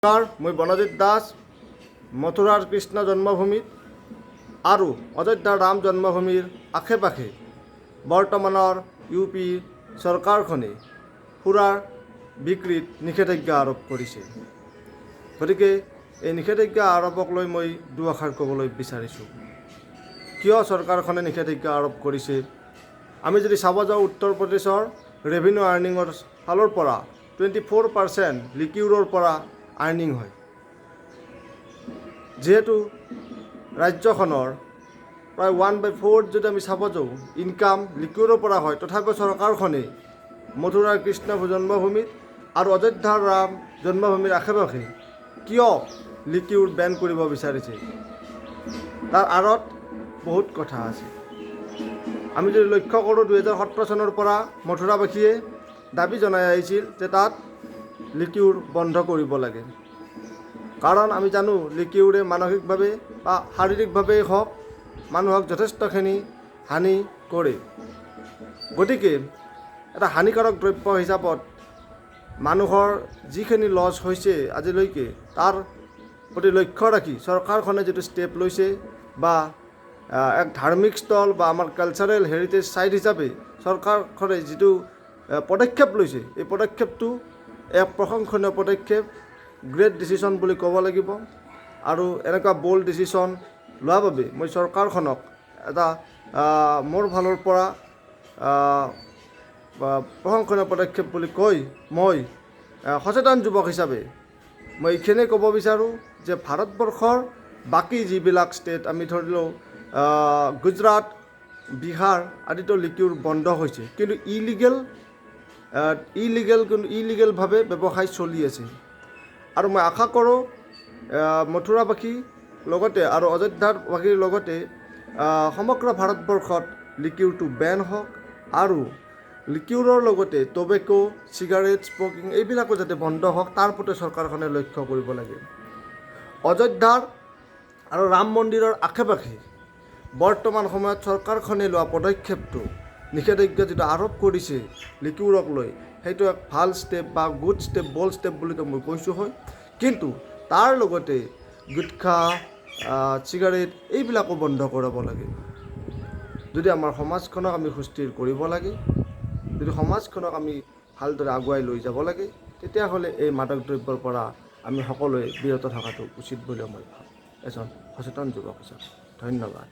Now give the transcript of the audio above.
মই বনজিৎ দাস মথুৰাৰ কৃষ্ণ জন্মভূমিত আৰু অযোধ্যাৰ ৰাম জন্মভূমিৰ আশে পাশে বৰ্তমানৰ ইউপি চৰকাৰখনে সুৰাৰ বিক্ৰীত নিষেধাজ্ঞা আৰোপ কৰিছে। গতিকে এই নিষেধাজ্ঞা আৰোপক লৈ মই দুআষাৰ ক'বলৈ বিচাৰিছোঁ। কিয় চৰকাৰখনে নিষেধাজ্ঞা আৰোপ কৰিছে? আমি যদি চাব যাওঁ, উত্তৰ প্ৰদেশৰ ৰেভিনিউ আৰ্নিঙৰ ফালৰ পৰা 24% লিকিউৰৰ পৰা আৰ্নিং হয়। যিহেতু ৰাজ্যখনৰ প্ৰায় 1/4 যদি আমি চাব যাওঁ ইনকাম লিকিউৰৰ পৰা হয়, তথাপিও চৰকাৰখনে মথুৰাৰ কৃষ্ণ জন্মভূমিত আৰু অযোধ্যাৰ ৰাম জন্মভূমিৰ আশে পাশে কিয় লিকিউৰ বেন কৰিব বিচাৰিছে? তাৰ আঁৰত বহুত কথা আছে। আমি যদি লক্ষ্য কৰোঁ, 2017 চনৰ পৰা মথুৰাবাসীয়ে দাবী জনাই আহিছিল যে তাত লিকিউৰ বন্ধ কৰিব লাগে। কাৰণ আমি জানো লিকিউৰে মানসিকভাৱে বা শাৰীৰিকভাৱেই হওক মানুহক যথেষ্টখিনি হানি কৰে। গতিকে এটা হানিকাৰক দ্ৰব্য হিচাপত মানুহৰ যিখিনি লছ হৈছে আজিলৈকে, তাৰ প্ৰতি লক্ষ্য ৰাখি চৰকাৰখনে যিটো ষ্টেপ লৈছে বা এক ধাৰ্মিক স্থল বা আমাৰ কালচাৰেল হেৰিটেজ ছাইট হিচাপে চৰকাৰখনে যিটো পদক্ষেপ লৈছে, এই পদক্ষেপটো এক প্ৰশংসনীয় পদক্ষেপ, গ্ৰেট ডিচিশ্যন বুলি ক'ব লাগিব। আৰু এনেকুৱা বল্ড ডিচিশ্যন লোৱাৰ বাবে মই চৰকাৰখনক এটা মোৰ ফালৰ পৰা প্ৰশংসনীয় পদক্ষেপ বুলি কৈ মই সচেতন যুৱক হিচাপে মই এইখিনিয়ে ক'ব বিচাৰোঁ যে ভাৰতবৰ্ষৰ বাকী যিবিলাক ষ্টেট আমি ধৰি লওঁ গুজৰাট, বিহাৰ আদিতো লিকিউৰ বন্ধ হৈছে, কিন্তু ইলিগেলভাৱে ব্যৱসায় চলি আছে। আৰু মই আশা কৰোঁ মথুৰাবাসী লগতে আৰু অযোধ্যাবাসীৰ লগতে সমগ্ৰ ভাৰতবৰ্ষত লিকিউৰটো বেন হওক আৰু লিকিউৰৰ লগতে টবেকো, চিগাৰেট, স্মকিং এইবিলাকো যাতে বন্ধ হওক, তাৰ প্ৰতি চৰকাৰখনে লক্ষ্য কৰিব লাগে। অযোধ্যাৰ আৰু ৰাম মন্দিৰৰ আশে পাশে বৰ্তমান সময়ত চৰকাৰখনে লোৱা পদক্ষেপটো, নিষেধাজ্ঞা যিটো আৰোপ কৰিছে লিকিউৰক লৈ, সেইটো এক ভাল ষ্টেপ বা গুড ষ্টেপ, বল্ড ষ্টেপ বুলি মই কৈছোঁ হয়। কিন্তু তাৰ লগতে গুটখা, চিগাৰেট এইবিলাকো বন্ধ কৰাব লাগে। যদি আমাৰ সমাজখনক আমি সুস্থিৰ কৰিব লাগে, যদি সমাজখনক আমি ভালদৰে আগুৱাই লৈ যাব লাগে, তেতিয়াহ'লে এই মাদক দ্ৰব্যৰ পৰা আমি সকলোৱে বিৰত থকাটো উচিত বুলি মই ভাবোঁ এজন সচেতন যুৱক হিচাপে। ধন্যবাদ।